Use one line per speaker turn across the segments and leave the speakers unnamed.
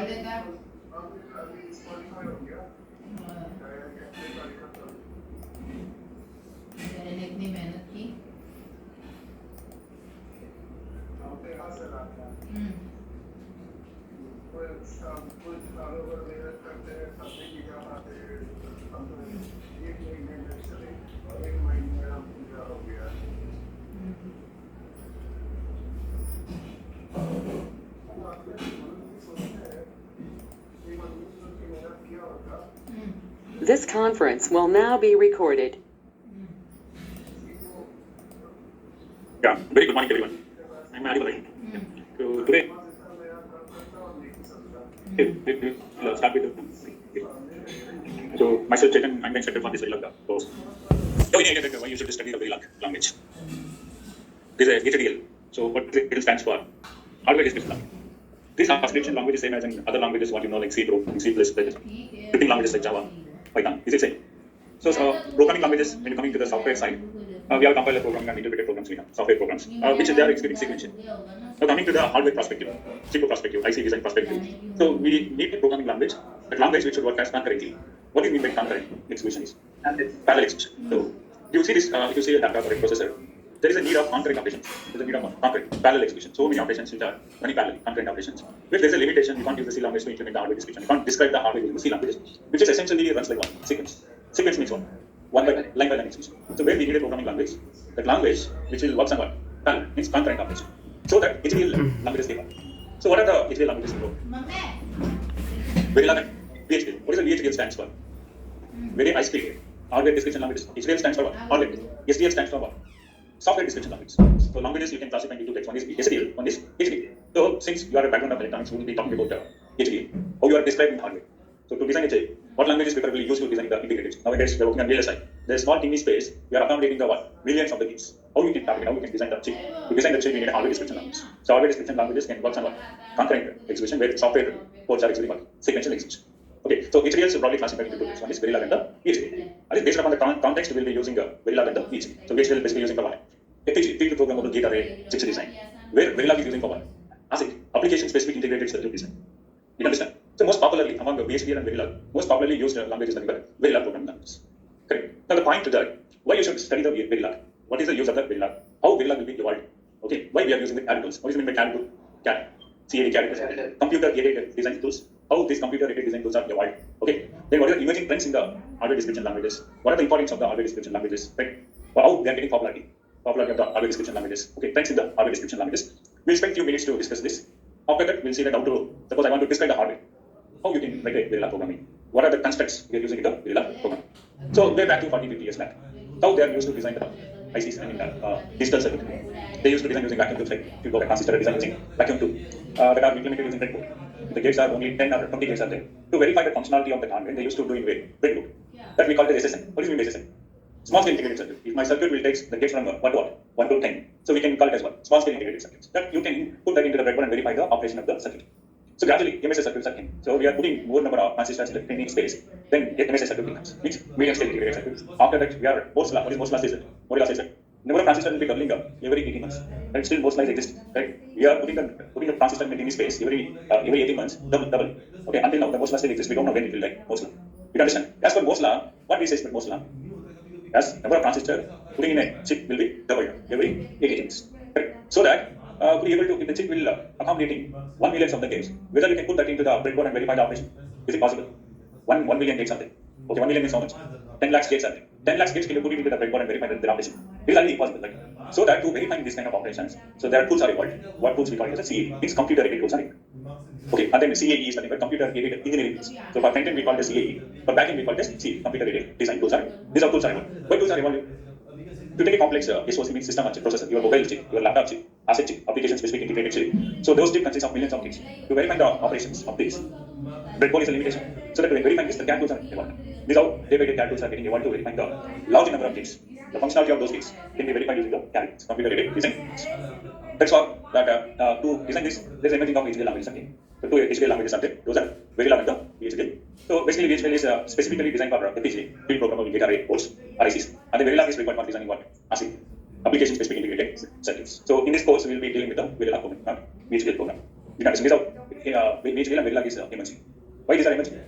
देता है। मैंने इतनी मेहनत की।
कुछ सालों पर मेहनत करते हैं, सबसे की क्या बात है, हम तो एक महीने में चले और एक महीने में हम पूरा हो गया।
This conference will now be recorded.
Yeah, very good morning, everyone. I'm Adi Balai. So today, we'll start with so myself, Chetan, I'm the instructor for this Verilog course. So in idea why you should study the Verilog language. This is HDL. So what it stands for? Hardware description language. This hardware description language is same as in other languages what you know like C, C++, scripting languages like Java, Python. Is it same? So programming languages, when coming to the software side, we have compiler programming and interpreted programs, software programs, which they are executing sequentially. Now coming to the hardware perspective, CPU perspective, IC design perspective. So we need a programming language, that language which should work as concurrently. What do you mean by concurrent execution is? Parallel execution. So you see this, if you see a data or a processor, there is a need of concurrent operations. There is a need of concurrent parallel execution. So many operations which are running parallel, concurrent operations. If there is a limitation, you can't use the C language to implement the hardware description. You can't describe the hardware using the C language, which is essentially runs like one sequence. Sequence means what? One by line execution. So where we need a programming language, that language which will work on what? Parallel means concurrent operation. So that HDL languages they work. So what are the HDL languages involved? Verilog and VHDL. What is the VHDL stands for? Very high speed. Hardware description languages. HDL stands for what? Hardware. SDL stands for what? Software description language. So languages you can classify into two types. One is SDL, one is HDL. So since you are a background of electronics, we will be talking about HDL. How you are describing hardware. So to design a chip, what language is preferably used to design the integrated chip? Nowadays we are working on VLSI. There is small teeny space. We are accommodating the what? Millions of the bits. How you can target? How you can design the chip? To design the chip, we need a hardware description language. So hardware description languages can work on what? Concurrent execution, where software codes are executing what? Sequential execution. Okay, so HDL is broadly classified into two types. One is Verilog and the VHDL. And based upon the context, we will be using Verilog and the VHDL. So VHDL is basically using for what? FPG, programmable gate array chip design. Where Verilog is using for what? ASIC, application specific integrated circuit design. You understand? So most popularly among the VHDL and Verilog, most popularly used languages are the Verilog programming languages. Correct. Now the point to that, why you should study the Verilog? What is the use of the Verilog? How Verilog will be evolved? Okay. Why we are using the CAD tools? What is meant by CAD tool? CAD. CAD tools. Computer aided design tools. How these computer aided design tools are evolved? Okay. Then what are the emerging trends in the hardware description languages? What are the importance of the hardware description languages? Right. How they are getting popularity of the hardware description languages. Okay. Trends in the hardware description languages. We'll spend a few minutes to discuss this. After that, we'll see that how to suppose I want to describe the hardware. How you can write a Verilog programming? What are the constructs we are using in the Verilog program? So way back to 40-50 years back, how they are used to design the ICs and in the digital circuit. They used to design using vacuum tubes, like if you go a transistor design using vacuum tube, that are implemented using breadboard. The gates are only 10 or 20 gates are there. To verify the functionality of the hardware, they used to do in breadboard. That we call it as SSM. What do you mean by SSM? Small scale integrated circuit. If my circuit will take the gates from 1 to what? 1 to 10. So we can call it as what? Small scale integrated circuits. That you can put that into the breadboard and verify the operation of the circuit. So gradually, MSA circuits are in. So we are putting more number of transistors in the space. Then MSA circuit becomes. Means medium scale integrated circuits. After that, we are Moore's law. What is Moore's law says? Moore's law says that number of transistors will be doubling up every 18 months. And still Moore's law exists. Right? We are putting the transistor in the space every 18 months, double. Okay, until now the Moore's law still exists. We don't know when it will die. Moore's law. You understand? As for Moore's law, what we say for Moore's law? As number of transistors putting in a chip will be doubled every 18 months. Right? So that to be able to, if the chip will accommodating 1 million of the gates, whether you can put that into the breadboard and verify the operation, is it possible? 1 million gates are there. Okay, 1 million is how much? 10 lakhs gates are there. 10 lakhs gates can you put it into the breadboard and verify the operation? It is highly impossible. Right? So that to verify this kind of operations, so there are tools are evolved. What tools we call it as CAE, means computer aided tools are evolved. Okay, and then CAE is nothing but computer aided engineering tools. So for front end we call it as CAE, for back end we call it as CAE, computer aided design tools are evolved. These are tools are evolved. Why tools are evolved? To take a complex SoC means system on chip processor, your mobile chip, your laptop chip, asset chip, application specific integrated chip. So those chips consist of millions of gates. To verify the operations of this, breadboard is a limitation. So that to verify this, the CAD tools are evolved. These are day by day CAD tools are getting evolved to verify the large number of gates. The functionality of those gates can be verified using the CAD computer aided design. That's all. That to design this, there's emerging of HDL languages again. So two HDL languages are there. Those are Verilog and the VHDL. So basically, VHDL is specifically designed for FPGA, field programmable gate array boards, RICs, and the Verilog is required for designing what? ASIC, application specific integrated circuits. So in this course, we will be dealing with the Verilog program, not VHDL program. You can understand. VHDL and Verilog is emerging. Why these are emerging?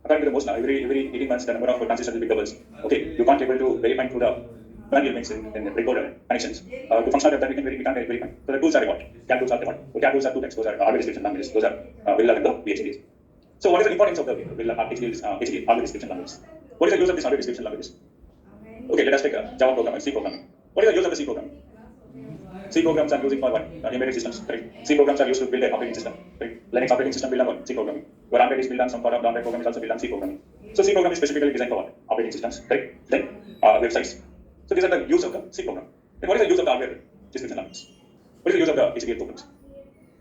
According to the most, every 18 months the number of transistors will be doubles. Okay, you can't able to verify through the manual means in the recorder connections. To function that we can't verify. So the tools are what? CAD tools are what? CAD tools are two types. Those are hardware description languages. Those are Verilog and the VHDLs. So what is the importance of the Verilog HDLs, hardware description languages? What is the use of this hardware description languages? Okay, let us take a Java program and C program. What is the use of the C program? C programs are using for what? Embedded systems. Correct. C programs are used to build an operating system. Correct. Linux operating system built on what? C programming. Your Android is built on some part of the Android program is also built on C programming. So C program is specifically designed for what? Operating systems. Correct. Then websites. So these are the use of the C program. Then what is the use of the hardware description language? What is the use of the HDL programs?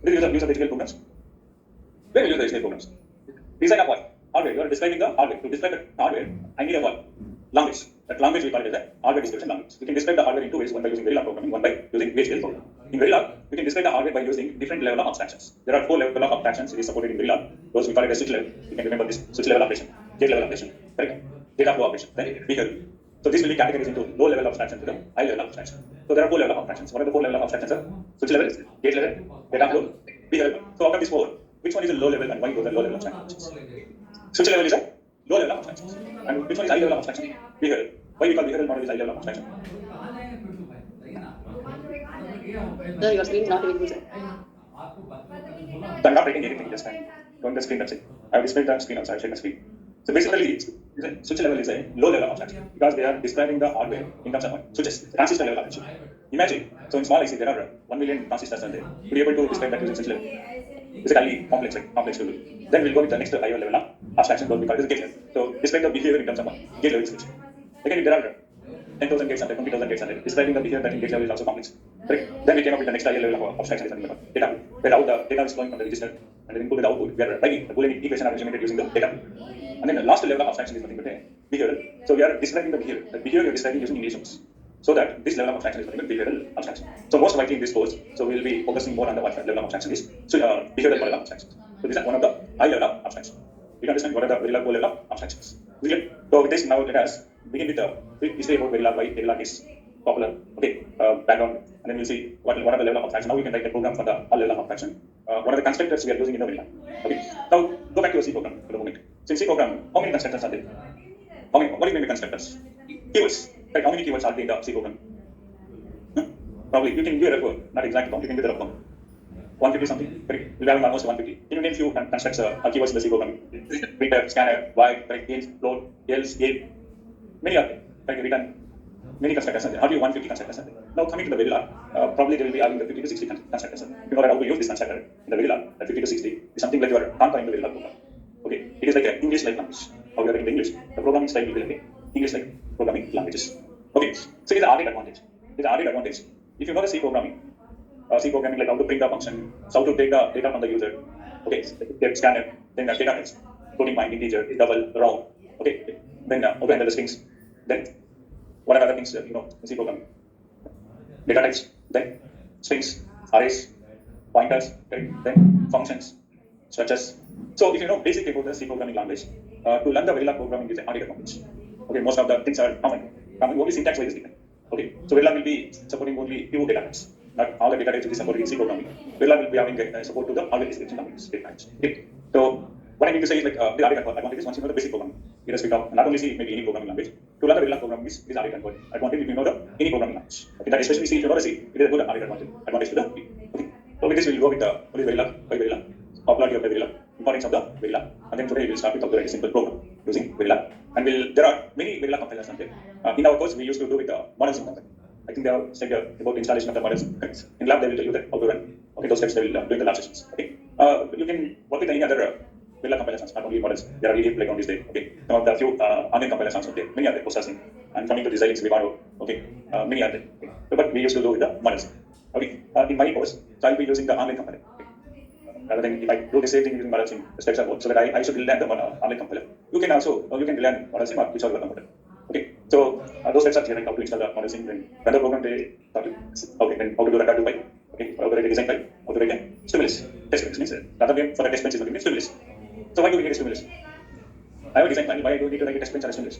What is the use of the HDL programs? Where will you use the HDL programs? Design of what? Hardware. You are describing the hardware. To describe the hardware, I need a what? Language. That language we call it as a hardware description language. We can describe the hardware in two ways, one by using Verilog programming, one by using VHDL programming. In Verilog, we can describe the hardware by using different level of abstractions. There are 4 levels of abstractions it is supported in Verilog. Those we call it as switch level. You can remember this switch level operation, gate level operation, correct? Data flow operation, then behavior. So this will be categorized into low level abstraction to the high level abstraction. So there are 4 levels of abstractions. What are the 4 levels of abstractions? Switch level, gate level, data flow, behavior. So out of these 4, which one is a low level and why those are low level abstractions? Switch level is a low level of abstractions. And which one is high level of abstraction? Behavior. Why we call behavioral model is high level of abstraction?
No, your screen is not even visible.
I'm not writing anything just now. Go on the screen, that's it. I have displayed the screen outside, share my screen. So basically, switch level is a low level of abstraction because they are describing the hardware in terms of what? Switches, transistor level abstraction. Imagine, so in small IC there are 1 million transistors are there. To be able to describe that using switch level. It's a highly complex to do. Then we'll go with the next higher level of abstraction, we call it gate level. So describe the behavior in terms of what? Gate level description. Again, if there are 10,000 gates and 20,000 gates and describing the behavior that in gate level is also complex. Correct? Then we came up with the next higher level of abstraction is something called data. Where how the data is flowing from the register and then input to the output. We are writing the Boolean equation are represented using the data. And then the last level of abstraction is nothing but behavioral. So we are describing the behavior. The behavior we are describing using relations. So that this level of abstraction is nothing but behavioral abstraction. So most likely in this course, so we will be focusing more on the what level of abstraction is. So behavioral level of abstraction. So this is one of the high level of abstraction. You can understand what are the Verilog level of abstractions. So with this, now let us begin with the history about Verilog, why Verilog is popular. Okay, background, and then we'll see what are the level of abstraction. Now we can write a program for the level of abstraction. What are the constructors we are using in the Verilog? Okay, now go back to the C program for a moment. So in C program, how many constructors are there? What do you mean by constructors? Keywords. Right? How many keywords are there in the C program? Probably you can give a rough word, not exact count. You can give a rough count. 150 something. Correct. We'll have almost 150. Can you name few constructs keywords in the C program? Printer, scanner, void, correct, else, float, else, game. Many are there. Correct, return. Many constructors are there. How do you 150 constructors are there? Now coming to the Verilog, probably they will be having the 50 to 60 constructors. You know how to use this constructor in the Verilog. That 50 to 60 is something like you are conquering the Verilog program. Okay, it is like an English-like language. How you are writing the English, the programming style will be like English-like programming languages. Okay, so it is an added advantage. It is an added advantage. If you know the C programming like how to print a function, so how to take the data from the user. Okay, scanner, then the data types, floating point, integer, double, round. Okay, then how to handle the strings. Then what are other things in C programming? Data types, then strings, arrays, pointers, okay, then functions, structures. So if you know basic about the C programming language, to learn the Verilog programming is an added advantage. Okay, most of the things are common. Only syntax wise is different. Okay, so Verilog will be supporting only few data types. Not all the data types will be supported in C programming. Verilog will be having support to the hardware description language data types. Okay, so what I mean to say is like the added advantage once you know the basic programming. Irrespective of not only C, maybe any programming language. To learn the Verilog programming is added advantage if you know the any programming language. Okay, that especially C, if you know the C, it is a good added advantage to the okay. So with this we will go with what is Verilog, why Verilog, popularity of the Verilog, importance of the Verilog, and then today we will start with a very simple program using Verilog. And there are many Verilog compilers out there. In our course, we used to do with the models in company. I think they have said about installation of the models. In lab, they will tell you that how to run. Okay, those steps they will do in the lab sessions. Okay, you can work with any other Verilog compilers, not only models. There are really playground these days. Okay, some of the few online compilers also there. Many are there. Processing and coming to the Xilinx, Vivado. Okay, many are there. Okay. But we used to do with the models. Okay, in my course, so I'll be using the online compiler. Okay. Rather than if I do the same thing using models in the steps are so that I should learn the online compiler. You can also learn models in which are your computer. Okay, so those steps are clear, like how to install the models in, then run the program, okay, then how to do the data file, okay, how to write a design file, how to write a stimulus, test bench means rather than for the test bench is looking at stimulus. So why do we need a stimulus? I have a design file, why do we need to write a test bench or a stimulus?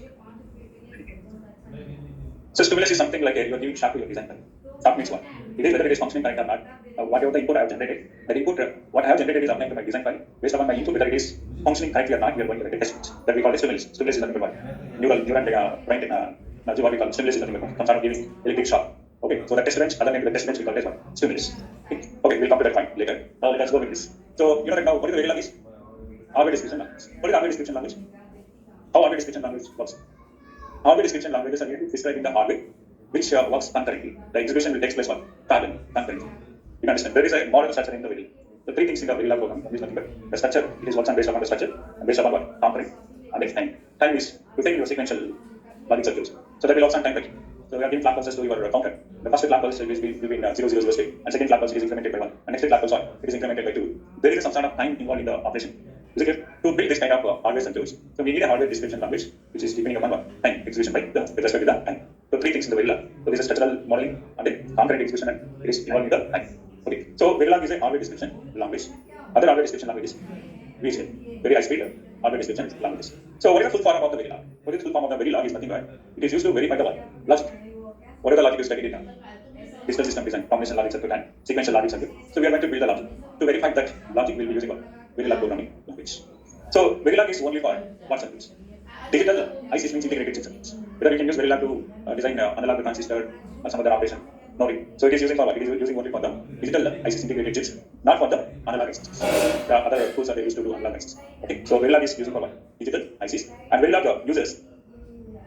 So stimulus is something like you're giving sharp to your design file. Sharp means what? it is whether it is functioning correct or not. Whatever the input I have generated, that input, what I have generated is applying to my design file. Based upon my input, whether it is functioning correctly or not, we are going to get a test that we call stimulus. Stimulus is nothing but what? Neural brain technology, what we call stimulus is nothing but some sort of giving electric shock. Okay, so the test bench, other name of the test bench, we call it what? Stimulus. Okay, we'll come to that point later. Now let's go with this. So, you know that now, what is the Verilog is? Hardware description language. What is hardware description language? How hardware description language works? Hardware description languages are describing the hardware which works concurrently. The execution will take place on parallel, concurrently. You understand? There is a model structure in the Verilog. The three things in the Verilog program is nothing but the structure. It is works on based upon the structure and based upon what? Concurrent. And next time. Time is to take your sequential logic circuits. So that will work on time. So we are giving clock pulses to your counter. The first clock pulse will be between 0, 0, 0 state, and second clock pulse is incremented by 1, and next clock pulse it is incremented by 2. There is some sort of time involved in the operation. Is it clear? To build this kind of hardware circuits, so we need a hardware description language which is depending upon what? Time execution by the with respect to the time. So three things in the Verilog. So this is structural modeling and then concurrent execution, and it is involved in the time. Okay. So Verilog is a hardware description language. Other hardware description languages, VHDL, very high speed hardware description languages. So what is the full form of the Verilog? What is the full form of the Verilog is nothing but it is used to verify the what? Logic. What are the logic is studied in digital system design, combination logic circuit and sequential logic circuit. So we are going to build the logic. To verify that logic, we will be using Verilog programming language. So Verilog is only for what circuits? Digital ICs means integrated circuits. Whether we can use Verilog to design analog transistor or some other operation. No way. So it is using for what? It is using only for the digital ICs integrated chips, not for the analog ICs. The other tools are used to do analog ICs. Okay. So Verilog is using for what? Digital ICs, and Verilog uses.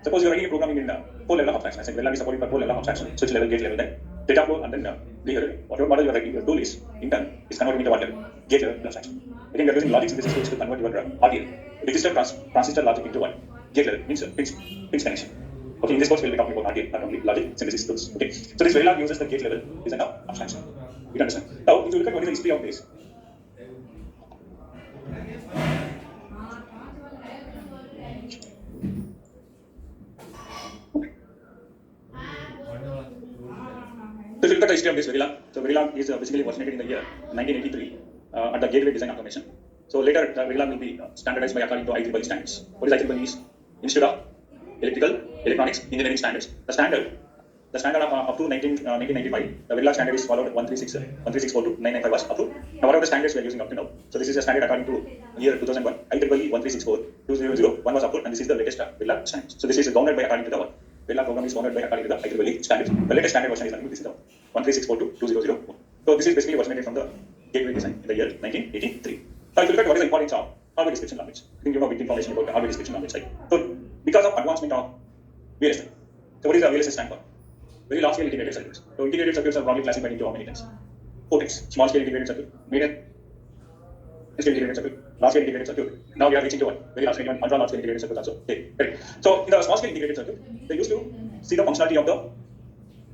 Suppose you are writing programming in 4 level of abstraction. I said Verilog is supporting for 4 level of abstraction, switch level, gate level, then data flow, and then legal level. Whatever model you are writing, your tool is in turn is converting into what level? Gate level abstraction. Again, we are using logic synthesis to convert your RTL, register transistor logic into what? Gate level, means pins connection. Okay, in this course we will be talking about RTL, not only logic synthesis tools. Okay, so this Verilog uses the gate level design of abstraction. You understand? Now, if you look at what is the history of this. So if you look at the history of this Verilog, so Verilog is basically originated in the year 1983 at the Gateway Design Automation. So later the Verilog will be standardized by according to IEEE standards. What is IEEE is? Institute of Electrical Electronics Engineering Standards. The standard of up to 1995, the Verilog standard is followed 13642 995 was approved. Now what are the standards we are using up to now? So this is a standard according to year 2001. IEEE 13642 2001 was approved, and this is the latest Verilog standard. So this is governed by according to the what? Verilog program is governed by according to the IEEE standard. The latest standard version is nothing but this is the 13642 2001. So this is basically originated from the Gateway Design in the year 1983. Now if you look at what is the importance of hardware description language, I think you know big information about the hardware description language, right? So because of advancement of VLSI. So what is the VLSI stand for? Very large scale integrated circuits. So integrated circuits are broadly classified into how many types? 4 types. Small scale integrated circuit, medium scale integrated circuit, large scale integrated circuit. Now we are reaching to what? Very large scale and ultra large scale integrated circuits also. Okay. Right. So in the small scale integrated circuit, they used to see the functionality of the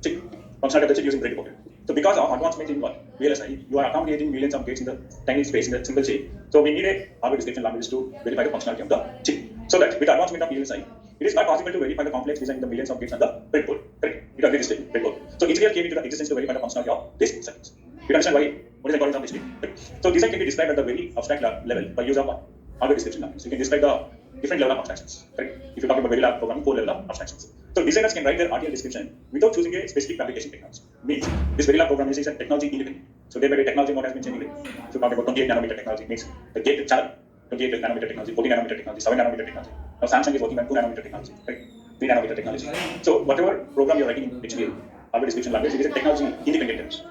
chip, using breadboard. So because of advancement in what? VLSI, you are accommodating millions of gates in the tiny space in the single chip. So we need a hardware description language to verify the functionality of the chip. So that with advancement of VLSI, it is not possible to verify the complex design in the millions of gates on the breadboard. Correct? You agree this statement, breadboard. So HDL came into the existence to verify the functionality of this circuits. You understand why? What is the importance of this? So design can be described at the very abstract level by use of what? Hardware description language. So you can describe the different level of abstractions. Correct? If you talk about Verilog programming, 4 level of abstractions. So designers can write their RTL description without choosing a specific fabrication technology. Means this Verilog program is a technology independent. So day by day technology mode has been changing. So talk about 28 nanometer technology means the gate channel, 28 nanometer technology, 14 nanometer technology, 7 nanometer technology. Now Samsung is working on 2 nanometer technology, right? 3 nanometer technology. So whatever program you are writing in HDL, hardware description language, it is a technology independent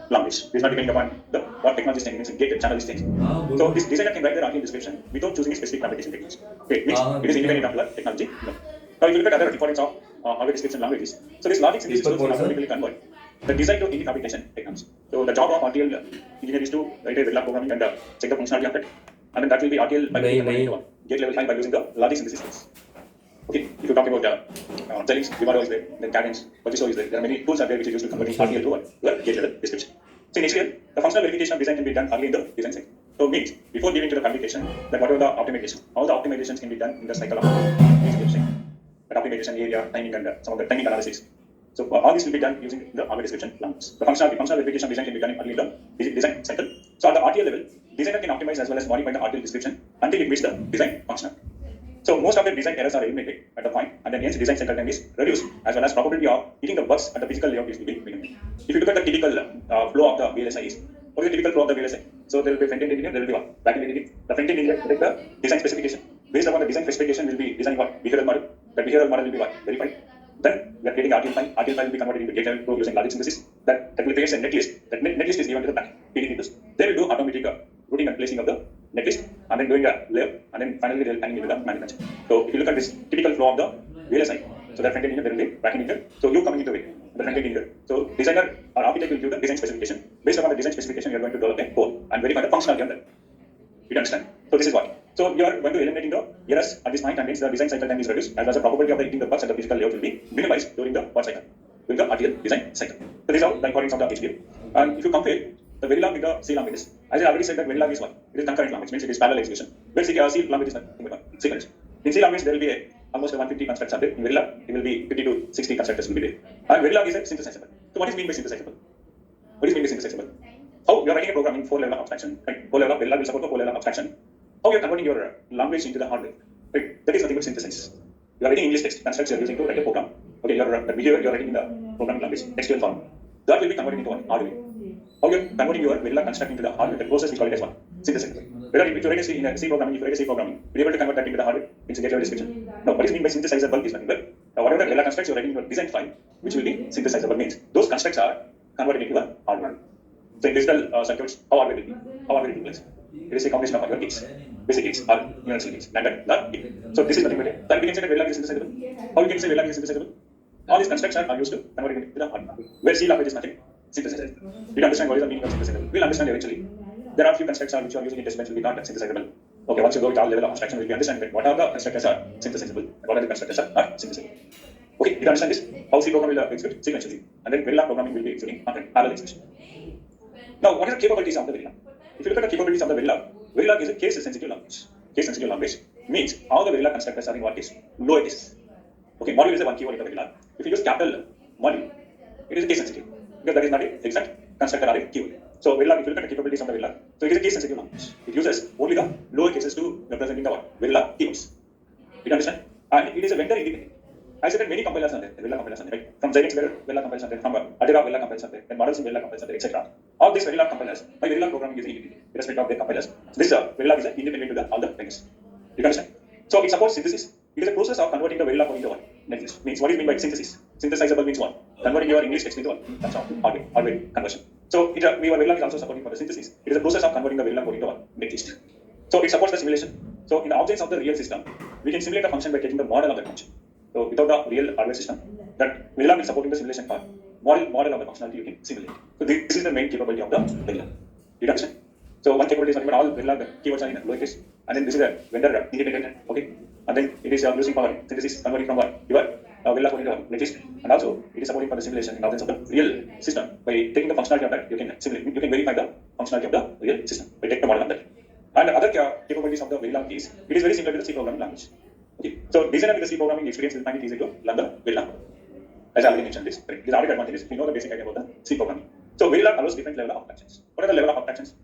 language. It is not depending upon what technology is changing, means gate channel is changing. So this designer can write their RTL description without choosing a specific fabrication technology. Okay, means it is independent of the technology. No. Now if you look at other importance of hardware description languages, so this logic synthesis tools automatically convert the design to any fabrication technology. So the job of RTL engineer is to write a Verilog programming and check the functionality of it, and then that will be RTL by gate level file by using the logic synthesis tools. Okay, if you talk about Xilinx, Vivado is there, then Cadence, Virtuoso is there. There are many tools out there which are used to convert RTL to what? Gate level description. So in HDL, the functional verification of design can be done early in the design cycle. So it means before giving to the fabrication, that whatever the optimization, all the optimizations can be done in the cycle of that optimization area, timing, and some of the timing analysis. So all this will be done using the hardware description language. The functional verification of design can be done early in the design cycle. So at the RTL level, designer can optimize as well as modify the RTL description until it meets the design functionality. So most of the design errors are eliminated at the point, and then hence design cycle time is reduced, as well as probability of hitting the bugs at the physical layout is to be minimum. If you look at the typical flow of the VLSI is, what is the typical flow of the VLSI? So there will be front-end engineer, there will be what? Back-end engineer. The front-end engineer will take the design specification. Based upon the design specification, will be designing what? Behavioral model. That behavioral model will be what? Verified. Then we are creating RTL file. RTL file will be converted into gate level flow using logic synthesis. That will create a netlist. That netlist is given to the back PDB. They will do automatic routing and placing of the netlist, and then doing a layer, and then finally they will hang into the manufacture. So if you look at this typical flow of the VLSI, so that front-end engineer, there will be back-end engineer. So you coming into it, the front-end engineer. So designer or architect will give the design specification. Based upon the design specification, you are going to develop a code and verify the functionality of that. You understand? So this is what. So you are going to eliminating the errors at this point, and hence the design cycle time is reduced, as well as the probability of hitting the bugs at the physical layout will be minimized during the what cycle? During the RTL design cycle. So this is how the importance of the HDL. And if you compare the Verilog with the C languages, as I already said that Verilog is what? It is concurrent language, means it is parallel execution. Where C language is nothing but sequence. In C language there will be almost 150 constructs are there. In Verilog it will be 50 to 60 constructors will be there. And Verilog is a synthesizable. So what is meant by synthesizable? What is meant by synthesizable? How you are writing a program in 4 level of abstraction, right? 4 level of Verilog will support the 4 level of abstraction. How you are converting your language into the hardware, right? That is nothing but synthesis. You are writing English text constructs you are using to write a program. Okay, the behavior you are writing in the programming language, textual form. That will be converted into what? Hardware. How you are converting your Verilog construct into the hardware? The process we call it as what? Synthesizable. Whether if you write in a C programming, if you write a C programming, you are able to convert that into the hardware. It's a gate level description. Now, what is meant by synthesizable is nothing but whatever the Verilog constructs you are writing in your design file, which will be synthesizable, means those constructs are converted into the hardware. So in digital circuits, how hardware will be? How hardware will be placed? It is a combination of your gates, basic gates, or universal gates, lambda, not gate. So this is nothing but it. Then we can say that Verilog is synthesizable. How you can say Verilog is synthesizable? All these constructs are used to convert it into the hardware. Where C language is nothing, synthesizable. You understand what is the meaning of synthesizable? We'll understand eventually. There are few constructs which you are using in test bench will be not synthesizable. Okay, once you go with all level of abstraction, will be understand that what are the constructors are synthesizable and what are the constructors are not synthesizable. Okay, you understand this? How C program will execute sequentially, and then Verilog programming will be executing parallel execution. Now, what are the capabilities of the Verilog? If you look at the capabilities of the Verilog, Verilog is a case-sensitive language. Case-sensitive language means all the Verilog constructors are in what case? Lower cases. Okay, module is the one keyword in the Verilog. If you use capital module, it is a case-sensitive because that is not an exact constructor or a keyword. So Verilog, if you look at the capabilities of the Verilog, so it is a case-sensitive language. It uses only the lower cases to represent the what? Verilog keywords. You understand? And it is a vendor independent. I said that many compilers are there, Verilog compilers are there, right? From Xilinx Verilog compilers are there, from Adira Verilog compilers are there, then models in Verilog compilers are there, etc. All these Verilog compilers, my Verilog programming is independent, irrespective of their compilers. So this Verilog is independent to all the vendors. You understand? So it supports synthesis. It is a process of converting the Verilog into what? Netlist. Means what is meant by synthesis? Synthesizable means what? Converting your English text into what? That's all. Hardware conversion. So Verilog is also supporting for the synthesis. It is a process of converting the Verilog into what? Netlist. So it supports the simulation. So in the objects of the real system, we can simulate a function by taking the model of the function. So without the real hardware system, that Verilog is supporting the simulation part. Model of the functionality you can simulate. So this is the main capability of the Verilog. You understand? So one capability is nothing but all Verilog keywords are in lowercase, and then this is a vendor independent. Okay, and then it is using for synthesis, converting from what your Verilog code into a netlist, and also it is supporting for the simulation in the of the real system. By taking the functionality of that, you can simulate. You can verify the functionality of the real system by taking the model of that. And the other capabilities of the Verilog is it is very similar to the C programming language. Okay, so designer with the C programming experience will find it easy to learn the Verilog. As I already mentioned this, right? This added advantage is we know the basic idea about the C programming. So Verilog allows different level of abstractions. What are the level of abstractions?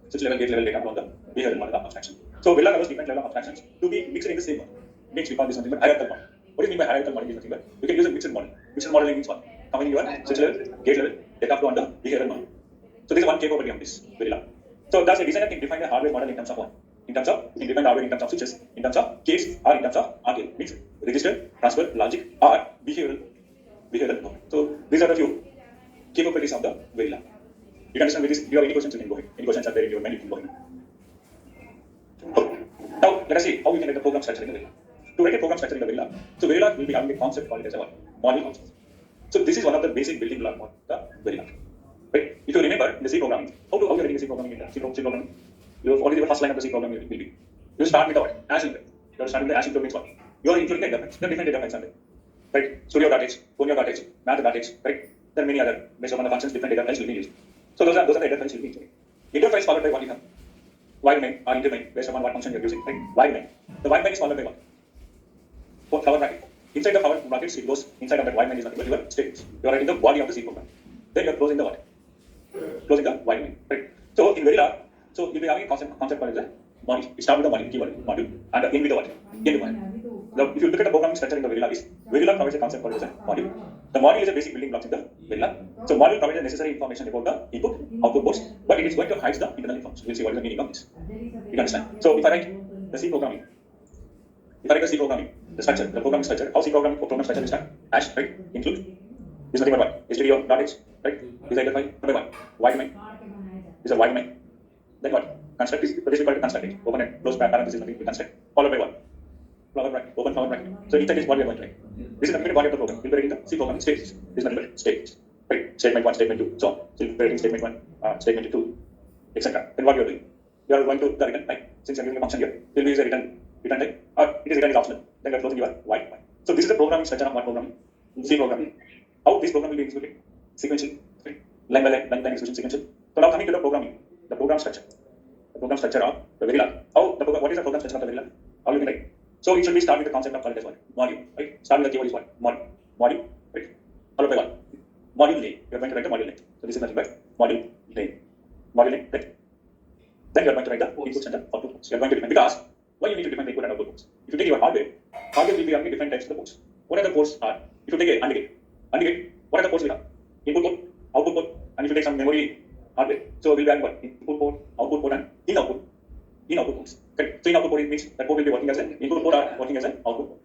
Switch level, gate level, data flow, the behavioral model of abstraction. So Verilog allows different level of abstractions to be mixed in the same model. Means we call this something but hierarchical model. What do you mean by hierarchical model? Is nothing but you can use a mixed model. Mixed modeling means what? Combining your switch level, gate level, data flow, and the behavioral model. So this is one capability of this Verilog. So thus a designer can define a hardware model in terms of what? In terms of, you can define hardware in terms of switches, in terms of gates, or in terms of RTL, means register, transfer, logic, or behavioral. So these are the few capabilities of the Verilog. You can understand with this. If you have any questions, you can go ahead. Any questions are there in your mind, you can go ahead. Okay. Now let us see how we can write the program structure in the Verilog. To write a program structure in the Verilog, so Verilog will be having a concept called as a model concept. So this is one of the basic building blocks of the Verilog. Right? If you remember in the C programming, how you are writing the C programming in the C programming? You have already the first line of the C programming will be. You start with the what? Asymptote. You are starting with the asymptote means what? You are including the data files. There are different data files are there. Right? Studio.h, Ponyo.h, Math.h, right? There are many other based on the functions, different data files will be used. So those are the data files will be included. Interface followed by what you have? While main or intermain based on what function you are using. Right? While main. The while main is followed by what? Flower bracket. Inside the flower brackets, it goes inside of that while main is nothing but your statements. You are writing the body of the C program. Then you are closing the what? Closing the while main. Right? So in Verilog, so you'll be having a concept called the module. It starts with the module, keyword, module, and end with the what? End with module. Now, if you look at the programming structure in the Verilog, Verilog provides a concept called as a module. The module is a basic building block in the Verilog. So, module provides the necessary information about the input, output ports, but it is going to hide the internal information. We'll see what is the meaning of this. You understand? So, if I write the C programming, the structure, the programming structure, how C program structure is done? Hash, right? Include. This is nothing but what? stdio.h, right? This is identify number one. Void domain. This is a void domain. Then what? Construct is this we call it construct. Open and close parenthesis nothing to construct. Followed by what? Flower bracket. Open flower bracket. So each is what we are going to write. This is the body of the program. We'll be writing the C program statements. This is nothing but statements. Right? Statement 1, statement 2, so on. So we'll be writing statement 1, statement 2, etc. Then what you are doing? You are going to the return type. Since you are using a function here, we will use a return type, or it is return is optional. Then you are closing your while. So this is the programming structure of what programming? C programming. How this program will be executed? Sequential. Line by line execution sequential. So now coming to the programming, the program structure. The program structure of the Verilog. What is the program structure of the Verilog? How you can write? So it should be start with the concept of called as what? Module, right? Start with the keyword is what? Module, right? Followed by what? Module name. You are going to write the module name. So this is nothing but module name, right? Then you are going to write the inputs and the outputs. You are going to define, because why you need to define the input and output ports? If you take your hardware will be having different types of the ports. What are the ports are? If you take a AND gate, what are the ports we have? Input port, output port, and if you take some memory hardware, so we'll be having what? Input port, output port, and in output ports. Okay. So in output port means that port will be working as an input port or working as an output port.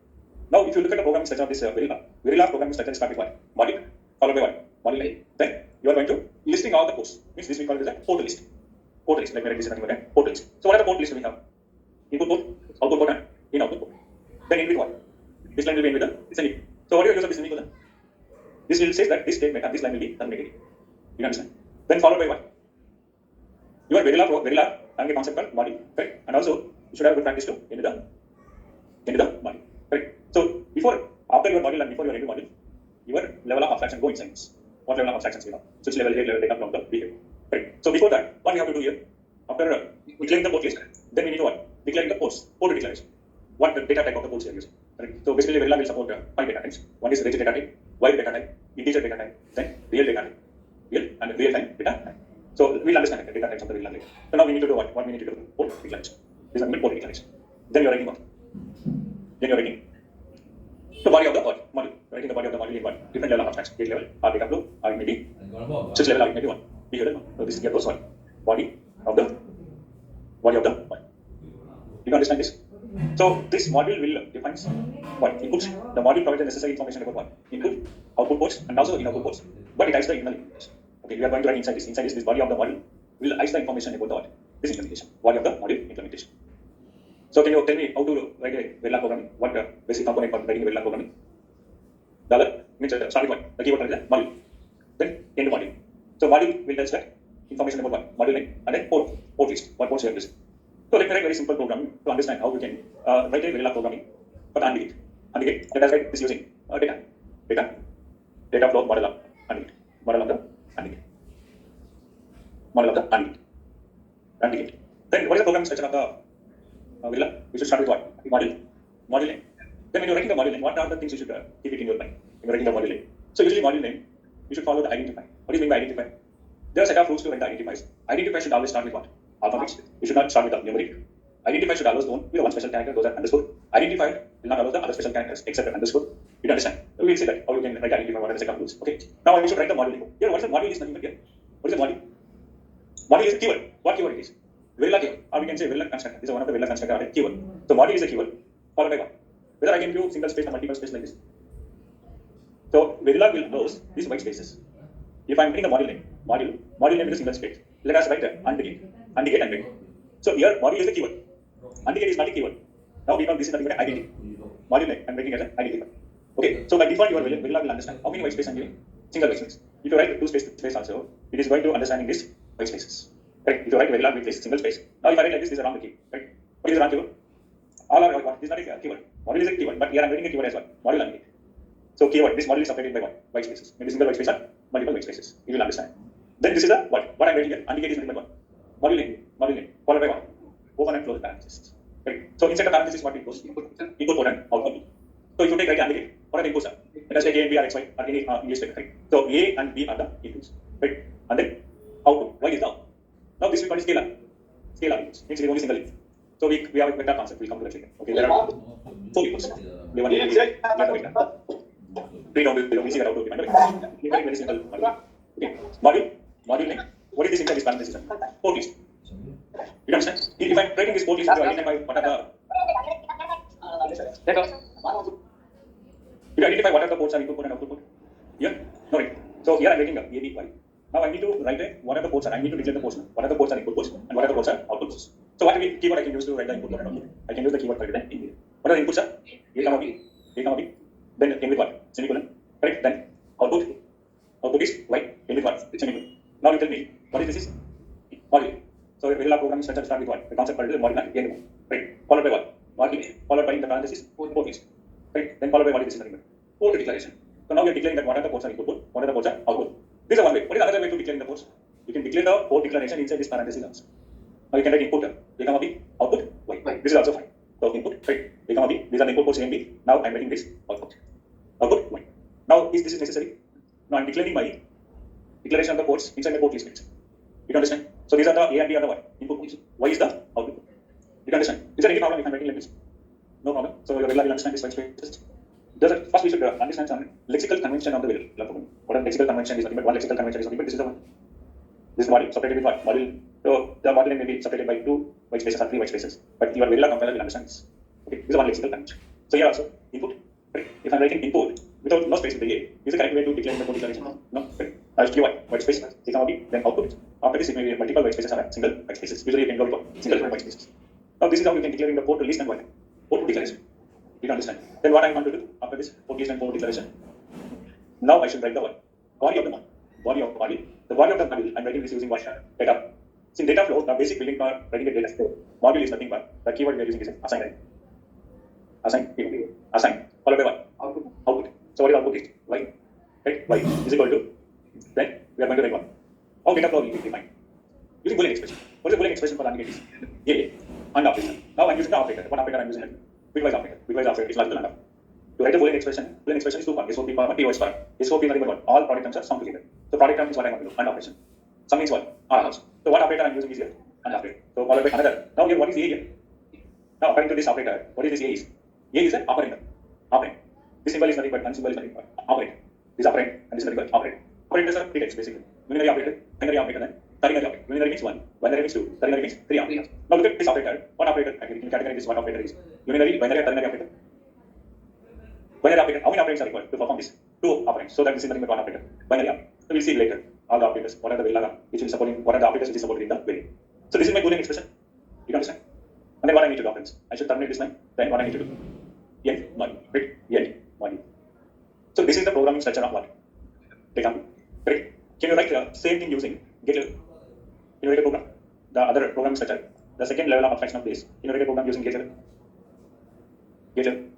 Now if you look at the programming structure of this Verilog programming structure starts with what? Module, followed by what? Module name. Then you are going to listing all the ports. Means this we call it as a port list. Port list, like we write this is nothing but a port list. So what are the port lists we have? Input port, output port, and in output port. Then end with what? This line will be end with the semicolon. So what do you use of this semicolon? This will say that this statement and this line will be terminated. You understand? Then followed by what? Your Verilog having a concept called module, right? And also you should have good practice to end the module, right? So after your module and before your end module, your level of abstraction go inside this. What level of abstractions we have? Switch level, head level, data from the behavior. Right. So before that, what we have to do here? After declaring the port list, then we need to what? Declaring the port declaration. What the data type of the ports we are using. Right. So basically, Verilog will support 5 data types. One is rich data type, wide data type, integer data type, then real data type, and real time data type. So we'll understand the data types of the Verilog later. So now we need to do what? What we need to do? Port declaration. This is port declaration. Then you are writing what? Then you are writing the body of the module. Writing the body of the module in what? Different level of abstraction. Gate level, R data flow, R maybe, switch level, R maybe 1. So this is get those one. Body of the module. You understand this? So this module will define what? Inputs. The module provides the necessary information about what? Input, output ports, and also in-output ports. But it hides the internal information. Okay, we are going to write inside this body of the module will hide the information about the what? This implementation. Body of the module implementation. So can you tell me how to write a Verilog programming? What the basic component for writing a Verilog programming? The other means start with what? The keyword is module. Then end module. So module will tell us that information about what? Module name, and then port list. What ports you have listed. So let me write very simple programming to understand how we can write a Verilog programming for the AND gate. Let us write this using data flow model of AND gate. Model of the AND gate. Then what is the programming structure of the Verilog? We should start with what? Module name. Then when you are writing the module name, what are the things you should keep it in your mind when you are writing the module name? So usually module name, you should follow the identify. What do you mean by identify? There are a set of rules to write the identifiers. Identifier should always start with what? Alphabets. You should not start with the numeric. Identifier should always own one special character, those are underscore. Identifier will not allow the other special characters except underscore. You understand? We will see that how you can write identifier, what are the set of rules. Okay. Now you should write the module name. Here, what is the module is nothing but here. What is the module? Module is a keyword. What keyword it is? Verilog keyword. Or we can say Verilog constructor. This is one of the Verilog constructor or a keyword. So module is a keyword. Followed by what? Whether I can do single space or multiple space like this. So Verilog will close these white spaces. If I am putting the module name is a single space. Let us write AND gate. So here module is a keyword. AND gate is not a keyword. Now we this is nothing but an identity. Module name I'm writing as an identity. Okay. So by default your Verilog will understand how many white space I'm giving. Single white space. If you write two space also, it is going to understanding this white spaces. Right? If you write Verilog with this single space. Now if I write like this is a wrong key. Right? What is the wrong keyword? All are what? This is not a keyword. Module is a keyword, but here I'm writing a keyword as well. Module AND gate. So keyword, this module is separated by what? White spaces. Maybe single white space or multiple white spaces. You will understand. Then this is a what? What I'm writing here. AND gate is nothing but what? Module name. Followed by what? Open and close the parentheses. Right? So inside the parentheses what it goes? Input port and output. So if you take AND gate, what are the inputs? Let us take A and B are XY or any English letter. Right? So A and B are the inputs. Right? And then output. Y is the out. Now this we call it scalar. Scalar inputs. Means it is only single. So we have a vector concept. We'll come to that later. Okay, there are 4 inputs. We have one input. We have the vector. Three down below. We see that output. Very, very simple module. Okay, module name. What is this inside this parenthesis system? Port list. You understand? If I'm writing this port list, you identify what are the you identify what are the ports are input port and output port. Here, no right. So here I'm writing a A, B, Y. Now I need to write what are the ports are. I need to declare the ports. What are the ports are input ports and what are the ports are output ports. So what keyword I can use to write the input port and output? I can use the keyword greater than in here. What are the inputs are? A comma B, A comma B. Then end with what? Semicolon. Correct? Then output. Output is Y. End with what? Semicolon. Now you tell me what is this is? Module. So regular programming structure start with what? The concept called module and end. Right? Followed by what? Module. Followed by in the parenthesis port list. Right? Then followed by what is this nothing but port declaration. So now you are declaring that what are the ports are input port, what are the ports are output. This is one way. What is another way to declare the ports? You can declare the port declaration inside this parenthesis also. Now you can write input A comma B, output Y. This is also fine. So input, right? A comma B. These are the input ports A and B. Now I am writing this output. Output Y. Now is this is necessary? Now I am declaring my declaration of the ports inside the port list. You can understand? So these are the A and B are the Y input ports. Y is the output port. You can understand? Is there any problem if I am writing like this? No problem. So your regular will understand this white space. First we should understand some lexical convention of the Verilog programming. What are lexical convention is nothing but one lexical convention is nothing but this is the one. This module separated with what? Module. So the module may be separated by 2 white spaces or 3 white spaces. But your Verilog compiler will understand this. Okay, this is one lexical convention. So here also input. Right? If I am writing input without no space with the A, is the correct way to declare the port declaration? No. Right? I will give white space, A comma B, then output. After this, it may be multiple white spaces or single white spaces. Usually you can go with single white spaces. Now this is how you can declare the port list and what? Port declaration. You can understand. Then what I am going to do after this port list and port declaration? Now I should write the what? Body of the module. Body of module. The body of the module I am writing this using what? Data. So in data flow, the basic building for writing a data flow. Module is nothing but the keyword we are using is assign. Right? Assign. Followed by what? Output. So what is output is? Y. Right? Y is equal to. Then we are going to write what? How data flow will be defined? Using Boolean expression. What is the Boolean expression for AND gates? A. And operator. Now I am using the operator. What operator I am using? Bitwise operator. Bitwise operator is logical AND. To write a Boolean expression is 2 parts. SOP part, POS part. SOP is nothing but what? All product terms are summed together. So product term is what I want to do. AND operation. Sum means what? R also. So what operator I am using is here? AND operator. So followed by another. Now here what is A here? Now according to this operator, what is this A is? A is an operator. Operand. This symbol is nothing but, symbol is nothing but operand. This operand and this is nothing but operand. Operators are pretext basically. Unary operator, binary operator, then ternary operator. Unary means 1, binary means 2, ternary means 3 operators. Now look at this operator. What operator? I can categorize this what operator is. Unary, binary, ternary operator. Binary operator. How many operators are required to perform this? 2 operands. So that this is nothing but one operator. Binary operator. So we'll see later all the operators. What are the Verilog which will supporting? What are the operators which is supported in the Verilog? So this is my Boolean expression. You understand? And then what I need to do, friends? I should terminate this line. Then what I need to do? End module. Right? End module. So this is the programming structure of what? Data. Correct? Can you write the same thing using GitLab? Can you write a program? The other programming structure. The second level of abstraction of this. Can you write a program using GitLab? GitLab.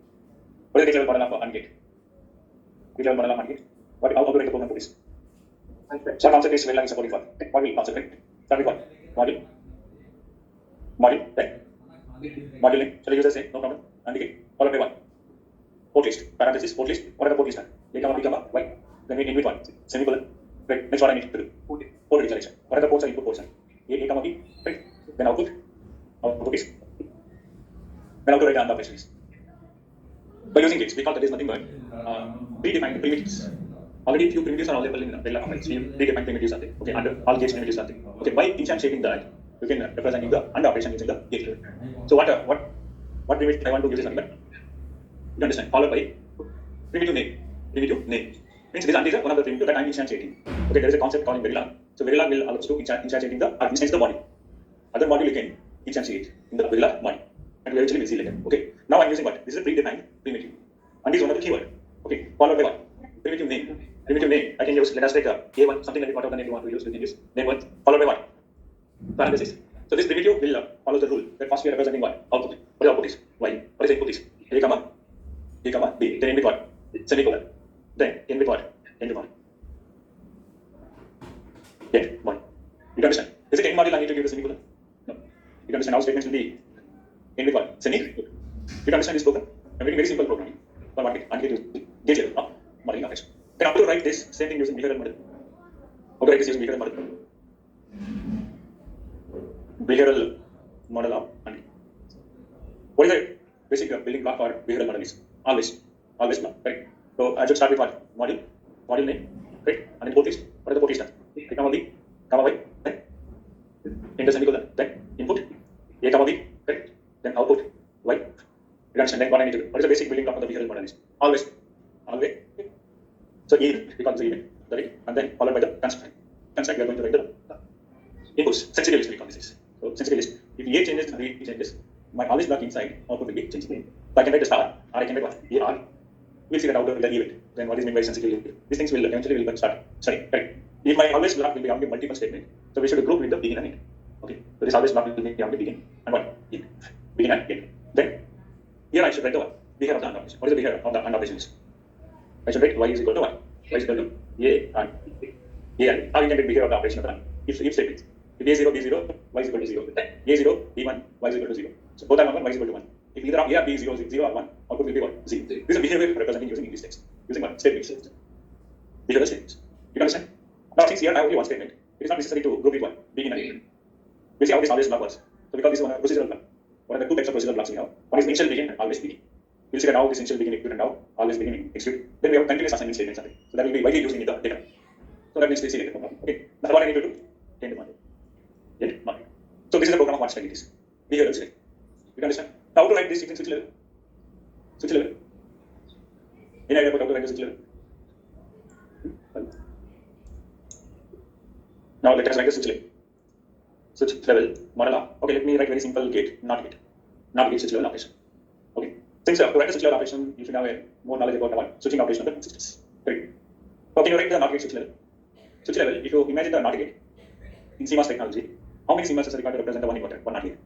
What is the GitLab model of AND gate? GitLab model of AND gate. How to write a program for this? So concept is Verilog supporting what? Module concept, right? Start with what? Module. Module, right? Module name. Shall I use the same? No problem. AND gate. Followed by what? Port list. Parenthesis, port list. What are the port list? A comma B comma Y. Then we end with what? Semicolon. Right. Next what I need to do? Port declaration. What are the ports are input ports? A comma B. Right. Then output. Output is. Then how to write the AND operations. By using gates, we call that is nothing but predefined primitives. Already few primitives are available in Verilog components. Predefined primitives are there. Okay. And all gates primitives are there. Okay. By instantiating that, you can representing the AND operation using the gate level. So what primitive I want to use is nothing but. You understand? Followed by primitive name. Primitive name means this AND is one of the primitive that I am instantiating. Okay, there is a concept called Verilog. So Verilog will allow us to instantiating the instance the module. Other module you can instantiate in the Verilog module, and we eventually will see later. Okay. Now I am using what? This is a predefined primitive, and this is one of the keyword. Okay. Followed by what? Primitive name. Primitive name. I can use. Let us take A1 something like whatever the name you want to use. We can use name 1 followed by what? Parenthesis. So this primitive will follow the rule that first we are representing what? Output. What is output is? Y. What is input is? A comma B. Then end with what? Semicolon. Then end with what? End with what? End module. You understand? Is it end module I need to give the semicolon? No. You understand how statements will be end with what? Semi. You understand this program? I'm making very simple programming. For what? And get level. Modeling operation. Then how to write this same thing using behavioral model? How to write this using behavioral model? Behavioral model of AND. What is the basic building block for behavioral model is? Always block, correct? So I should start with what? Module name, correct? And then port list. What is the port list? Comma B, comma Y, then enter semicolon, then input A comma B, correct? Then output Y. You understand? Then what I need to do? What is the basic building block of the behavioral model is? Always. So E, we call this event, right? And then followed by the constraint. Constraint, we are going to write the inputs. Sensitive list, we call this. So sensitive list. If A changes and B changes, my always block inside output will be changing. So I can write a star, or I can write what? AR. We'll figure out the event. Then what is meant by sensitive list? These things will eventually start. Sorry, correct. If my always block will be having multiple statement, so we should group with the begin and end. Okay. So this always block will be having begin and what? End. Begin and end. Then here I should write the what? Behavior of the AND operation. What is the behavior of the AND operation is? I should write y is equal to what? Y is equal to A and how you can get behavior of the operation of the AND? If statements. If A0, B0, y is equal to 0. A0, B1, y is equal to 0. So both are 1, y is equal to 1. If either of A or B is 0, 0 or 1, output will be what? 0. This is a behavior representing using English text. Using what? Statements. Behavioral statements. You can understand? Now since here I have only one statement, it is not necessary to group with one, begin and end. We'll see how this always block works. So we call this one a procedural block. What are the two types of procedural blocks we have? One is initial begin and always begin. We'll see that now this initial begin execute and now always begin execute. Then we have continuous assignment statements. So that will be widely used in the data. So that means we see it. Okay. That's what I need to do. End market. So this is the program of what style it is. Behavioral style. You can understand? Now how to write this in switch level? Switch level. Any idea about how to write the switch level? Now let us write the switch level. Switch level model R. Okay, let me write very simple gate, not gate switch level operation. Okay. Since to write a switch level operation, you should have more knowledge about the switching operation of the transistors. Great. So can you write the NOT gate switch level? Switch level, if you imagine the NOT gate in CMOS technology, how many CMOS are required to represent the one inverter, one NOT gate?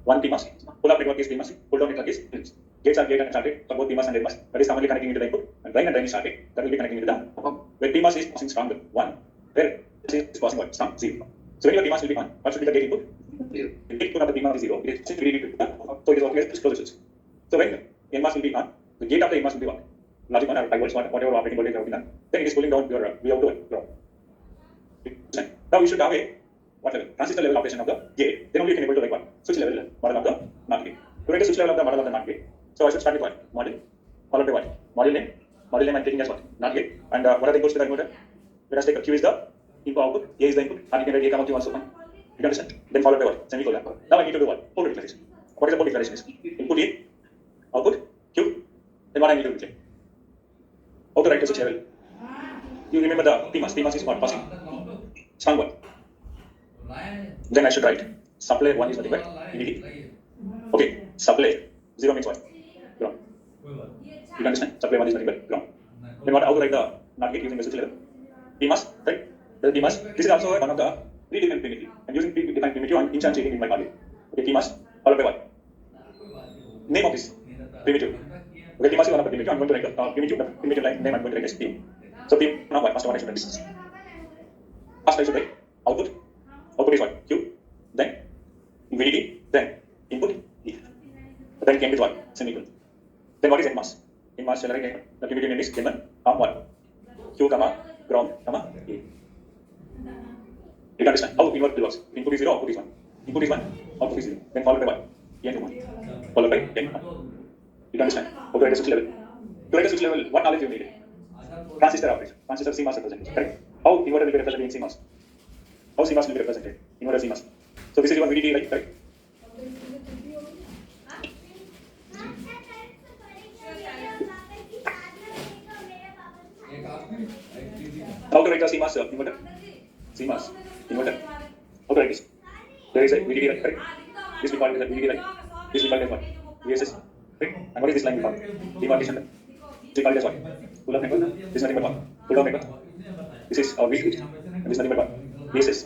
One PMOS. Pull-up network is PMOS, pull-down network is PMOS. Gates are gate and start gate for both PMOS and NMOS. That is commonly connecting into the input, and drain is start gate. That will be connecting into the output. Where PMOS is passing strong 1, where it is passing what? Strong 0. So when your PMOS will be 1, what should be the gate input? 0. The gate input of the PMOS is 0. It is ready to so it is working as closed switch. So when NMOS will be 1, the gate of the NMOS will be 1. Logic 1 or 5 volts, whatever operating voltage you have done. Then it is pulling down your Vout to ground. Now we should have a what level? Transistor level operation of the gate. Then only you can able to write what? Switch level model of the NOT gate. To write the switch level of the model of the NOT gate. So I should start with what? Model. Followed by what? Model name. Model name I'm taking as what? NOT gate. And what are the inputs to the inverter? Let us take Q is the input output. A is the input. And you can write A comma Q also. You understand? Then followed by what? Semicolon. Now I need to do what? Port declaration. What is the port declaration? Input A, output Q. Then what I need to do? How to write the switch level? You remember the PMOS. PMOS is what? Passing. Strong 1. Then I should write supply 1 is nothing but VDD. Okay, supply 0 means what? Ground. You understand? Supply 1 is nothing but ground. Then what? How to write the NOT gate using the switch level? PMOS, right? The PMOS. This is also one of the predefined primitive. I'm using predefined primitive and instantiating in my module. Okay, PMOS followed by what? Name of this primitive. Okay, PMOS is one of the primitive. I'm going to write the primitive line name. I'm going to write as P. So P now what? First one I should write this. First I should write output. Output is what? Q. Then VDD. Then input E. Then came with what? Semicolon. Then what is NMOS? NMOS shall I write the primitive name is N1, what? Q comma ground comma A. You can understand how inverter works. Input is 0, output is 1. Input is 1, output is 0. Then followed by what? N1. Followed by N1. You can understand how to write a switch level. To write a switch level, what knowledge you need? Transistor operation. Transistor CMOS representation. Correct. How inverter will be represented in CMOS? How CMOS will be represented? Inverter CMOS. So this is your VDD, right? Correct. How to write the CMOS inverter? CMOS inverter. How to write this? There is a VDD, right? Correct. This we call it as a VDD, right? This we call it as what? VSS. Right? And what is this line we call? Demarcation. This we call it as what? Pull-up network. This is nothing but what? Pull-down network. This is our VDD. And this is nothing but what? VSS.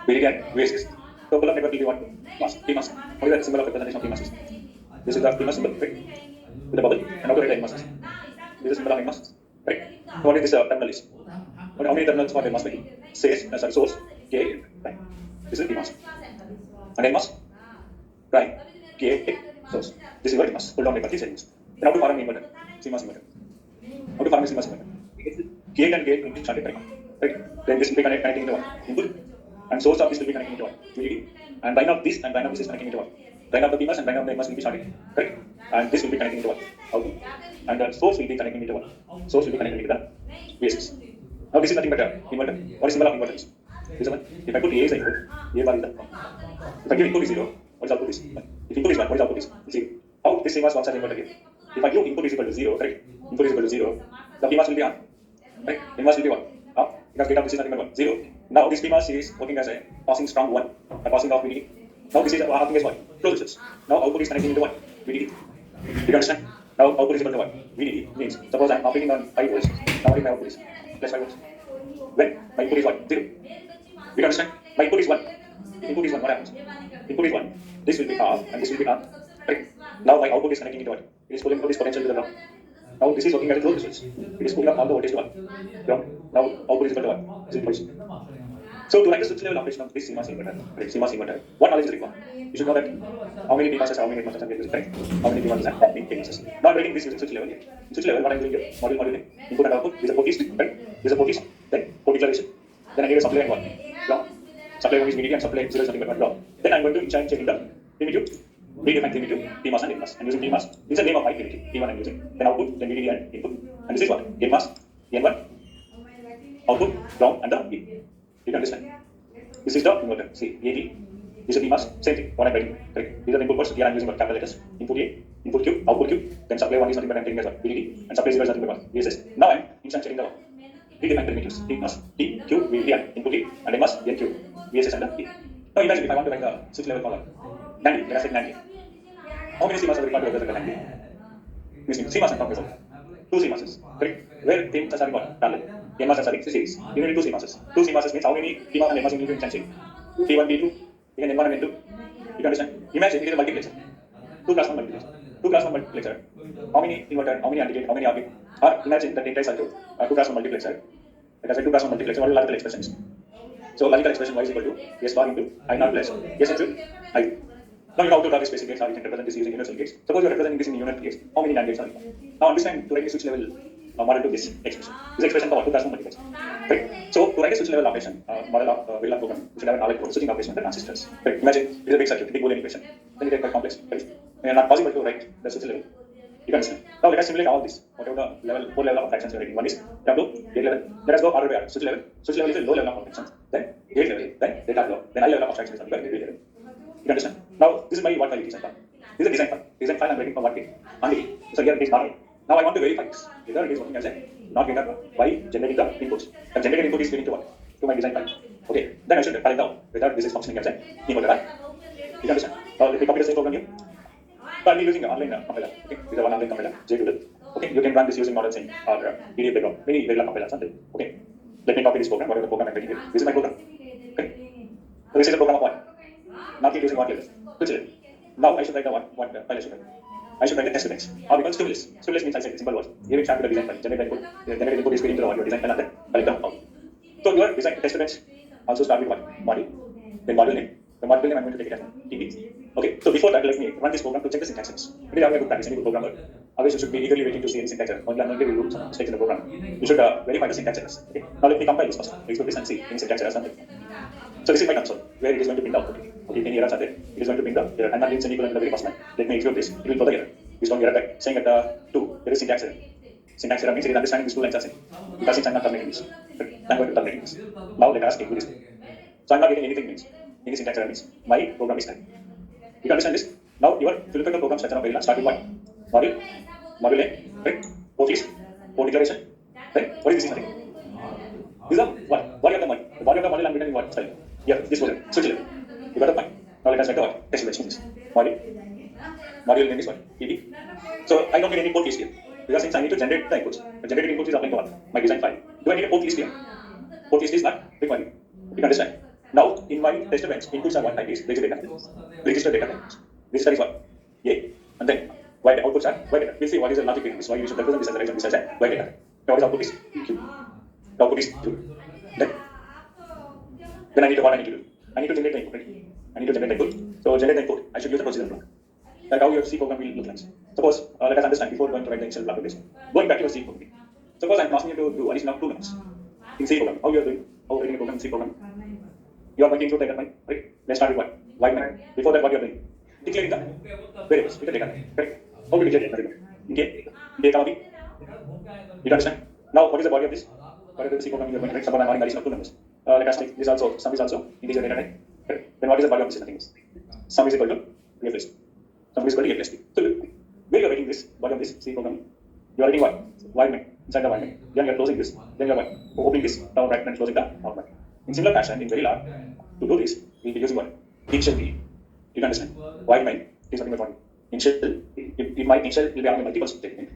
VDD and VSS. So pull-up network will be what? Mass. PMOS. What is the symbol of representation of PMOS? This is the PMOS symbol, right? With a bubble. And how to write the NMOS? This is symbol of NMOS, right? So what is this terminal is? How many terminals for NMOS making? Source, gate, right? This is PMOS. And NMOS, right? Gate, source. This is what NMOS. Pull down network is NMOS. Then how to form an inverter? CMOS inverter. How to form a CMOS inverter? Gate and gate will be started, right? Then this will be connecting into what? Input. And source of this will be connecting into what? VDD. And line of this and line of this is connecting into what? drawing of the PMOS and drawing of the NMOS will be starting, correct? And this will be connecting into what? Output. And the source will be connecting into what? Source will be connecting into the VSS. Now this is nothing but an inverter. What is symbol of inverter? This one. If I put A as input, A bar is the. If I give input is 0, what is output is? If input is 1, what is output is? 0. How this CMOS works as inverter here? If I give input is equal to 0, correct? Input is equal to 0, the PMOS will be on. Right? PMOS will be 1. Because data this is nothing but 1, 0. Now this PMOS is working as a passing strong 1, a passing off VDD. Now this is acting as what? Closed switch. Now output is connecting into what? VDD. Do you understand? Now output is equal to what? VDD means suppose I am operating on 5 volts. Now my output is plus 5 volts. When my input is what? 0. Do you understand? My input is 1. Input is 1. What happens? Input is 1. This will be off and this will be on. Right? Now my output is connecting into what? It is pulling out this potential to the ground. Now this is working as a closed switch. It is pulling up all the voltage to what? Ground. Now output is equal to what? 0. So to write the switch level operation of this CMOS inverter, right? CMOS inverter, what knowledge is required? You should know that how many PMOSes, how many NMOSes are used, right? How many PMOSes and how many PMOSes. Now I'm writing this using switch level here. Switch level, what I'm doing here? Module, input and output. This is a port list, right? This is a port list. Then port declaration. Then I need a supply and what? Ground. Supply 1 is VDD and supply 0 is nothing but ground. Then I'm going to check the primitive, predefined primitive, PMOS and NMOS. I'm using PMOS. This is the name of my primitive. P1 I'm using. Then output, then VDD and input. And this is what? NMOS, N1, output, ground and the P. You can understand? This is the inverter. See, AT. This is PMOS. Same thing. What I'm writing. Correct. These are the input ports. Here I'm using what? Capital letters. Input A, input Q, output Q. Then supply 1 is nothing but I'm taking as what? VDD. And supply 0 is nothing but what? VSS. Now I'm instantiating the predefined primitives. PMOS, T, Q, VDD and input A. And NMOS, N, Q, VSS and the P. Now imagine if I want to write the switch level column. NAND. Let us take NAND. How many CMOS are required to represent the NAND? This means CMOS I'm talking about. 2 CMOSes. Correct. Where PMOS are required? Parallel. NMOS are series. You need 2 CMOSes. 2 CMOSes means how many PMOS and NMOS you need to instantiate? T1, T2, again N1 and N2. You can understand? Imagine it is a multiplexer. 2 class 1 multiplexer. 2 class 1 multiplexer. How many inverter, how many AND gate, how many OR gate? Or imagine that entire circuit, 2 class 1 multiplexer. Let us say 2 class 1 multiplexer. What is logical expressions? So logical expression y is equal to S bar into I naught plus S into I. Now you know how to draw this basic gates, or you can represent this using universal gates. Suppose you are representing this in unit gates. How many NAND gates are required? Now understand to write a switch level model to this expression. This expression for 2 class 1 multiplexer. Right? So to write a switch level operation model of Verilog program, you should have a knowledge about switching operation of the transistors. Right? Imagine it is a big circuit, big Boolean equation. Then it is quite complex. Right? And not possible to write the switch level. You can understand. Now let us simulate all this. Whatever the level, 4 level of abstractions you are writing. One is W, gate level. Let us go order by order. Switch level. Switch level is a low level of abstractions. Then gate level. Then data flow. Then high level of abstraction is nothing but gate level. You can understand. Now this is my what file design file. This is a design file. Design file I'm writing for what gate? On the gate. So here it is not. Now I want to verify this. Whether it is working as a not getter by generating the inputs. The generated input is given to what? To my design file. Okay. Then I should find out whether this is functioning as a inverter. You can understand. Now let me copy the same program here. So I'll be using an online compiler. Okay. This is one online compiler. JDoodle. Okay. You can run this using model sync or PDF background. Many regular compilers are there. Okay. Let me copy this program. Whatever the program I'm writing here. This is my program. Okay. So this is the program of what? Not using what level? Which level? Now I should write the what file I should write. I should write the test events. Or we call stimulus. Stimulus means I said simple words. Here we start with the design file. Generate input. Generate input is feeding to the what your design file and then collect the output. So your design test events also start with what? Module. Then module name. The module name I'm going to take it as TP. Okay. So before that, let me run this program to check the syntax errors. It is a good practice. Any good programmer. Always you should be eagerly waiting to see any syntax error. Only unlikely will do some mistakes in the program. You should verify the syntax errors. Okay. Now let me compile this first. Execute this and see any syntax errors. So this is my console where it is going to print out. Okay, any errors are there. It is going to print the error. I'm not doing semicolon in the very first line. Let me execute this. It will throw the error. This one error tag saying at 2 there is syntax error. Syntax error means it is understanding these 2 lines are same. Because since I'm not terminating this, I'm going to terminate this. Now let us execute this. So I'm not getting anything means any syntax error means my program is correct. You can understand this. Now your if you look at the program structure of Verilog, start with what? Module name, right? Port list, port declaration, right? What is this nothing? This is what? Body of the module. The body of the module I'm written in what style? Here, this was it. Switch level. You got the point. Now let us write the what? Test events this. Module name is what? ED. So I don't need any port list here. Because since I need to generate the inputs, the generated input is applying to what? My design file. Do I need a port list here? Port list is not required. You can understand. Now in my test events, inputs are what type is register data. Register data type. Register is what? A. And then Y outputs are Y data. We'll see what is the logic behind this. Why you should represent this as a region, this as a Y data. Now what is output is Q. The output is Q. Then I need to what I need to do? I need to generate the input, right? I need to generate the input. So generate the input, I should use the procedure block. Like how your C program will look like. Suppose, let us understand before going to write the initial block of this. Going back to your C program. Suppose I'm asking you to do addition of 2 minutes in C program. How you are doing? How writing a program in C program? You are working through the right? Let's start with what? White man. Before that, what you are doing? declaring the variables with the data type. Correct? How to declare data type? Okay. A comma B. You understand? Now, what is the body of this? What is the C program you are going to write? Suppose I am adding addition of two numbers. Let us take this also. Sum is also integer data type. Correct? Then what is the body of this? Nothing else. Sum is equal to A plus B. Sum is equal to A plus B. So, where you are writing this body of this C program, you are writing what? Void main inside the void main. Then you are closing this. Then you are what? Opening this down bracket and closing the down bracket. In similar fashion, in Verilog, to do this, we will be using what? Initial B. You can understand? Void main is nothing but one. Initial. If my initial will be having multiple statement,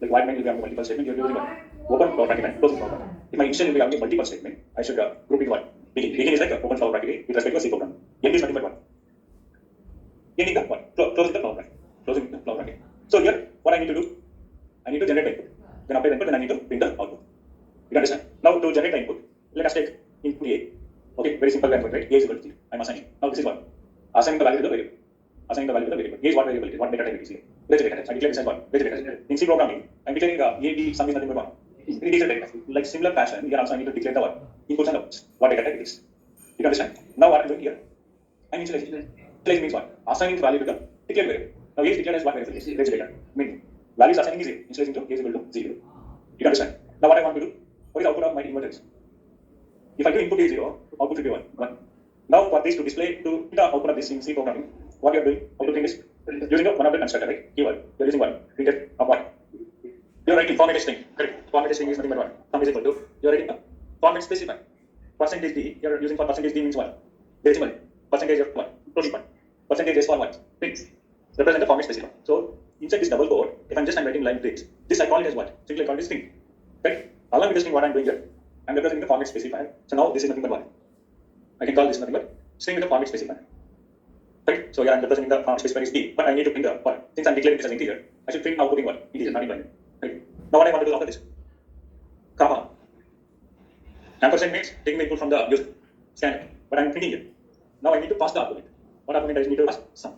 like void main will be having multiple statement, you are using what? Open flower bracket and closing flower bracket. If my initial will be having multiple statement, I should group it what? Begin. Begin is like open flower bracket with respect to a C program. End is nothing but one. Ending the what? Closing the flower bracket. Closing the flower bracket. So here, what I need to do? I need to generate the input. Then after the input, then I need to bring the output. You understand? Now to generate the input, let us take input A. Okay, very simple input, right? A is equal to 0. I am assigning. Now this is what? Assigning the value to the variable. Assigning the value to the variable. A is what variable it is? What data type it is? Let's data type. I declare this as what? Let's data type. In C programming, I am declaring A, B, sum is nothing but one. Integer data type. Like similar fashion, here also I need to declare the what? Inputs and outputs. What data type it is? You understand? Now what I am doing here? I am initializing. Initializing means what? Assigning the value to the declared variable. Now A is declared as what variable? Let's data. Meaning values assigning is A. Initializing to A is equal to 0. You understand? Now what I want to do? What is the output of my inverters? If I do input is 0, output should be 1. Now for this to display to the output of this in C programming, what you are doing? How to think is using one of the constructor, right? Keyword. You are using one. Printed of what? You are writing format string. Correct. Format string is nothing but what? Sum is equal to. You are writing a format specify. Percentage D. You are using for percentage D means what? Decimal. Percentage of what? Closing point. Percentage is for what? Strings. Represent the format specify. So inside this double quote, if I'm writing line breaks, this I call it as what? Simply I call it string. Right? Along with the string, what I'm doing here, I'm representing the format specifier. So now this is nothing but what? I can call this nothing but string with the format specifier. Right? So here I'm representing the format specifier is D, but I need to print the what? Since I'm declaring this as integer, I should print outputting what? Integer, not in binary. Right? Now what I want to do after this? Comma. Ampersand means taking the input from the user scanner, but I'm printing here. Now I need to pass the argument. What argument I need to pass? Sum.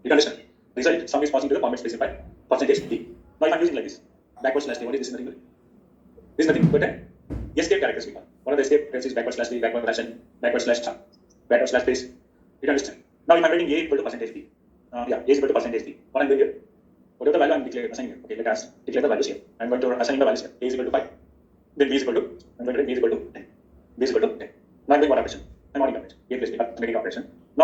You understand? Result sum is passing to the format specifier percentage D. Now if I'm using like this, backward slash D, what is this? Nothing but this is nothing but an escape characters we call. What are the escape characters? Backward slash D, backward fashion, backward slash sum, backward slash base. You understand? Now if I'm writing A equal to percentage D, A is equal to percentage D. What I'm doing here? Whatever the value I'm declaring, assigning here. Okay, let us declare the values here. I'm going to assign the values here. A is equal to 5. Then B is equal to, I'm going to write B is equal to 10. B is equal to 10. Now I'm doing what operation? I'm adding operation. A plus B, arithmetic operation.